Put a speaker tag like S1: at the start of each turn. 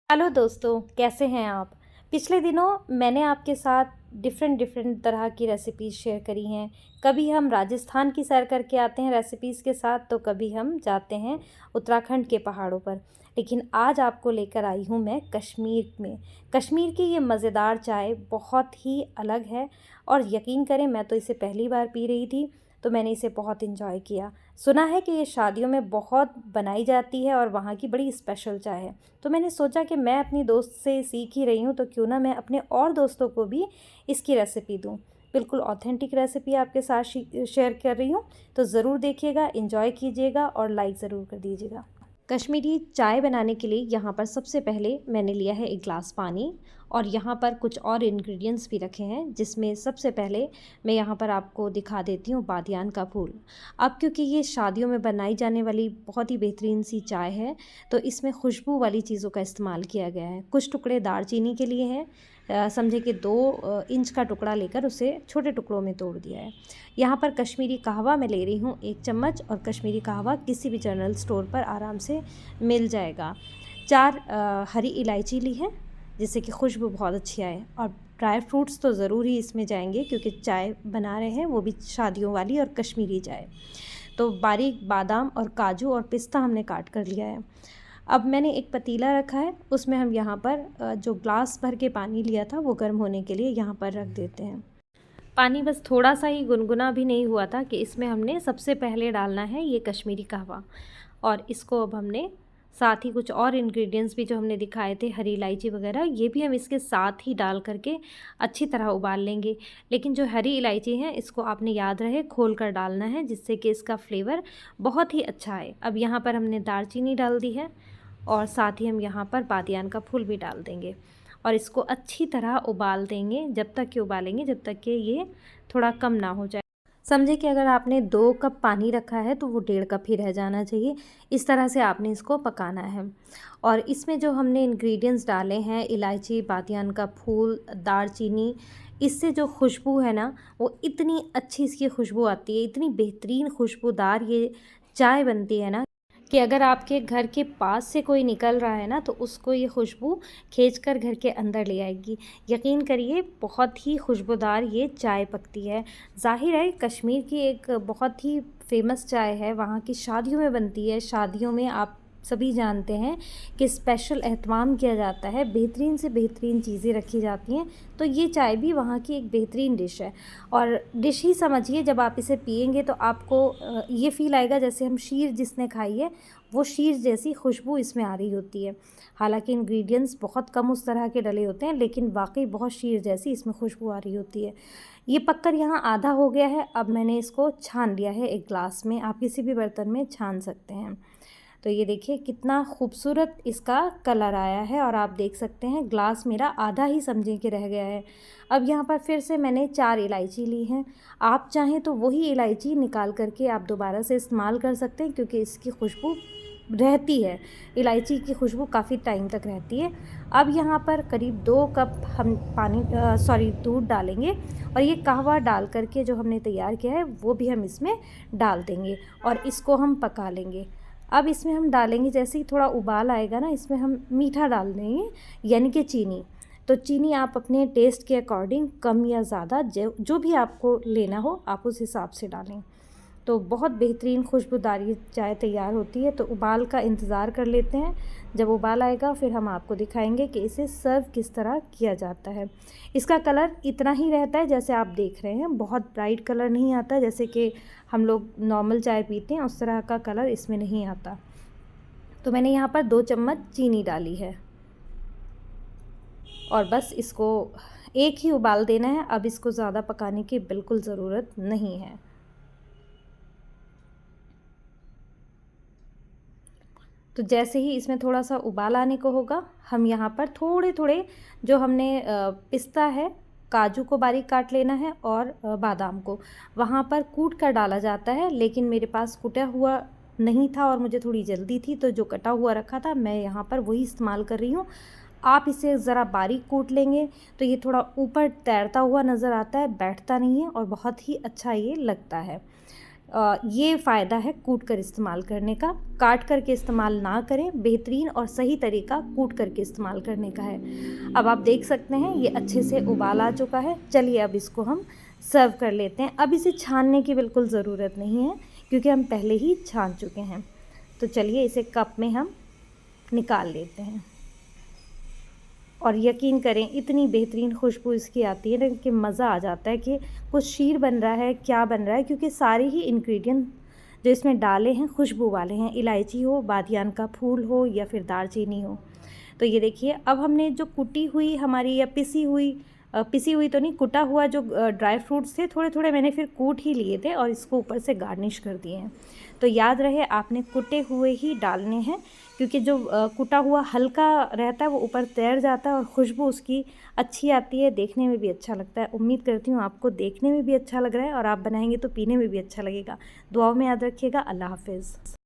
S1: Hello दोस्तों, कैसे हैं आप। पिछले दिनों मैंने आपके साथ डिफरेंट डिफरेंट तरह की रेसिपीज़ शेयर करी हैं। कभी हम राजस्थान की सैर करके आते हैं रेसिपीज़ के साथ, तो कभी हम जाते हैं उत्तराखंड के पहाड़ों पर। लेकिन आज आपको लेकर आई हूँ मैं कश्मीर में। कश्मीर की ये मज़ेदार चाय बहुत ही अलग है और यकीन करें, मैं तो इसे पहली बार पी रही थी, तो मैंने इसे बहुत इन्जॉय किया। सुना है कि ये शादियों में बहुत बनाई जाती है और वहाँ की बड़ी स्पेशल चाय है। तो मैंने सोचा कि मैं अपनी दोस्त से सीख ही रही हूँ, तो क्यों ना मैं अपने और दोस्तों को भी इसकी रेसिपी दूँ। बिल्कुल ऑथेंटिक रेसिपी आपके साथ शेयर कर रही हूँ, तो ज़रूर देखिएगा, एंजॉय कीजिएगा और लाइक ज़रूर कर दीजिएगा। कश्मीरी चाय बनाने के लिए यहाँ पर सबसे पहले मैंने लिया है एक गिलास पानी और यहाँ पर कुछ और इंग्रेडिएंट्स भी रखे हैं, जिसमें सबसे पहले मैं यहाँ पर आपको दिखा देती हूँ बादियान का फूल। अब क्योंकि ये शादियों में बनाई जाने वाली बहुत ही बेहतरीन सी चाय है, तो इसमें खुशबू वाली चीज़ों का इस्तेमाल किया गया है। कुछ टुकड़े दालचीनी के लिए हैं, समझे कि 2 इंच का टुकड़ा लेकर उसे छोटे टुकड़ों में तोड़ दिया है। यहाँ पर कश्मीरी कहवा मैं ले रही हूँ 1 चम्मच, और कश्मीरी कहवा किसी भी जनरल स्टोर पर आराम से मिल जाएगा। 4 हरी इलायची ली है, जिससे कि खुशबू बहुत अच्छी आए, और ड्राई फ्रूट्स तो ज़रूर ही इसमें जाएंगे, क्योंकि चाय बना रहे हैं वो भी शादियों वाली और कश्मीरी चाय। तो बारीक बादाम और काजू और पिस्ता हमने काट कर लिया है। अब मैंने एक पतीला रखा है, उसमें हम यहाँ पर जो ग्लास भर के पानी लिया था वो गर्म होने के लिए यहाँ पर रख देते हैं। पानी बस थोड़ा सा ही गुनगुना भी नहीं हुआ था कि इसमें हमने सबसे पहले डालना है ये कश्मीरी कहवा, और इसको अब हमने साथ ही कुछ और इंग्रेडिएंट्स भी जो हमने दिखाए थे, हरी इलायची वगैरह, ये भी हम इसके साथ ही डाल करके अच्छी तरह उबाल लेंगे। लेकिन जो हरी इलायची है, इसको आपने याद रहे खोल कर डालना है, जिससे कि इसका फ्लेवर बहुत ही अच्छा आए। अब यहाँ पर हमने दालचीनी डाल दी है, और साथ ही हम यहाँ पर बादियान का फूल भी डाल देंगे, और इसको अच्छी तरह उबाल देंगे। जब तक कि उबालेंगे जब तक कि ये थोड़ा कम ना हो जाए। समझे कि अगर आपने 2 कप पानी रखा है तो वो 1.5 कप ही रह जाना चाहिए। इस तरह से आपने इसको पकाना है। और इसमें जो हमने इंग्रेडिएंट्स डाले हैं, इलायची, बादियान का फूल, दालचीनी, इससे जो खुशबू है ना, वो इतनी अच्छी इसकी खुशबू आती है, इतनी बेहतरीन खुशबूदार ये चाय बनती है ना, कि अगर आपके घर के पास से कोई निकल रहा है ना, तो उसको ये खुशबू खींचकर घर के अंदर ले आएगी। यकीन करिए, बहुत ही खुशबूदार ये चाय पकती है। ज़ाहिर है कश्मीर की एक बहुत ही फेमस चाय है, वहाँ की शादियों में बनती है। शादियों में आप सभी जानते हैं कि स्पेशल एहतमाम किया जाता है, बेहतरीन से बेहतरीन चीज़ें रखी जाती हैं। तो ये चाय भी वहाँ की एक बेहतरीन डिश है, और डिश ही समझिए। जब आप इसे पिएंगे तो आपको ये फ़ील आएगा जैसे हम शीर जिसने खाई है, वो शीर जैसी खुशबू इसमें आ रही होती है। हालांकि इंग्रेडिएंट्स बहुत कम उस तरह के डले होते हैं, लेकिन वाकई बहुत शीर जैसी इसमें खुशबू आ रही होती है। ये पककर यहाँ आधा हो गया है। अब मैंने इसको छान लिया है एक ग्लास में, आप किसी भी बर्तन में छान सकते हैं। तो ये देखिए कितना खूबसूरत इसका कलर आया है, और आप देख सकते हैं ग्लास मेरा आधा ही समझे कि रह गया है। अब यहाँ पर फिर से मैंने 4 इलायची ली हैं। आप चाहें तो वही इलायची निकाल करके आप दोबारा से इस्तेमाल कर सकते हैं, क्योंकि इसकी खुशबू रहती है, इलायची की खुशबू काफ़ी टाइम तक रहती है। अब यहाँ पर करीब 2 कप हम दूध डालेंगे, और ये कहवा डाल करके जो हमने तैयार किया है वो भी हम इसमें डाल देंगे, और इसको हम पका लेंगे। अब इसमें हम डालेंगे, जैसे ही थोड़ा उबाल आएगा ना, इसमें हम मीठा डाल देंगे, यानी कि चीनी। तो चीनी आप अपने टेस्ट के अकॉर्डिंग कम या ज़्यादा जो भी आपको लेना हो आप उस हिसाब से डालें। तो बहुत बेहतरीन खुशबूदार ये चाय तैयार होती है। तो उबाल का इंतज़ार कर लेते हैं। जब उबाल आएगा फिर हम आपको दिखाएंगे कि इसे सर्व किस तरह किया जाता है। इसका कलर इतना ही रहता है जैसे आप देख रहे हैं, बहुत ब्राइट कलर नहीं आता, जैसे कि हम लोग नॉर्मल चाय पीते हैं उस तरह का कलर इसमें नहीं आता। तो मैंने यहाँ पर 2 चम्मच चीनी डाली है, और बस इसको एक ही उबाल देना है। अब इसको ज़्यादा पकाने की बिल्कुल ज़रूरत नहीं है। तो जैसे ही इसमें थोड़ा सा उबाल आने को होगा, हम यहाँ पर थोड़े थोड़े जो हमने पिस्ता है, काजू को बारीक काट लेना है, और बादाम को वहाँ पर कूट कर डाला जाता है, लेकिन मेरे पास कुटा हुआ नहीं था और मुझे थोड़ी जल्दी थी, तो जो कटा हुआ रखा था मैं यहाँ पर वही इस्तेमाल कर रही हूँ। आप इसे ज़रा बारीक कूट लेंगे तो ये थोड़ा ऊपर तैरता हुआ नज़र आता है, बैठता नहीं है, और बहुत ही अच्छा ये लगता है। ये फ़ायदा है कूट कर इस्तेमाल करने का। काट करके इस्तेमाल ना करें, बेहतरीन और सही तरीका कूट करके इस्तेमाल करने का है। अब आप देख सकते हैं ये अच्छे से उबाल आ चुका है। चलिए अब इसको हम सर्व कर लेते हैं। अब इसे छानने की बिल्कुल ज़रूरत नहीं है क्योंकि हम पहले ही छान चुके हैं। तो चलिए इसे कप में हम निकाल लेते हैं। और यकीन करें इतनी बेहतरीन खुशबू इसकी आती है ना कि मज़ा आ जाता है कि कुछ शीर बन रहा है, क्या बन रहा है, क्योंकि सारे ही इंग्रेडिएंट जो इसमें डाले हैं खुशबू वाले हैं। इलायची हो, बादियान का फूल हो या फिर दालचीनी हो। तो ये देखिए अब हमने जो कुटी हुई हमारी या पिसी हुई तो नहीं, कुटा हुआ जो ड्राई फ्रूट्स थे थोड़े थोड़े मैंने फिर कूट ही लिए थे और इसको ऊपर से गार्निश कर दिए हैं। तो याद रहे आपने कुटे हुए ही डालने हैं क्योंकि जो कुटा हुआ हल्का रहता है वो ऊपर तैर जाता है और खुशबू उसकी अच्छी आती है, देखने में भी अच्छा लगता है। उम्मीद करती हूँ आपको देखने में भी अच्छा लग रहा है और आप बनाएंगे तो पीने में भी अच्छा लगेगा। दुआओं में याद रखिएगा। अल्लाह हाफिज़।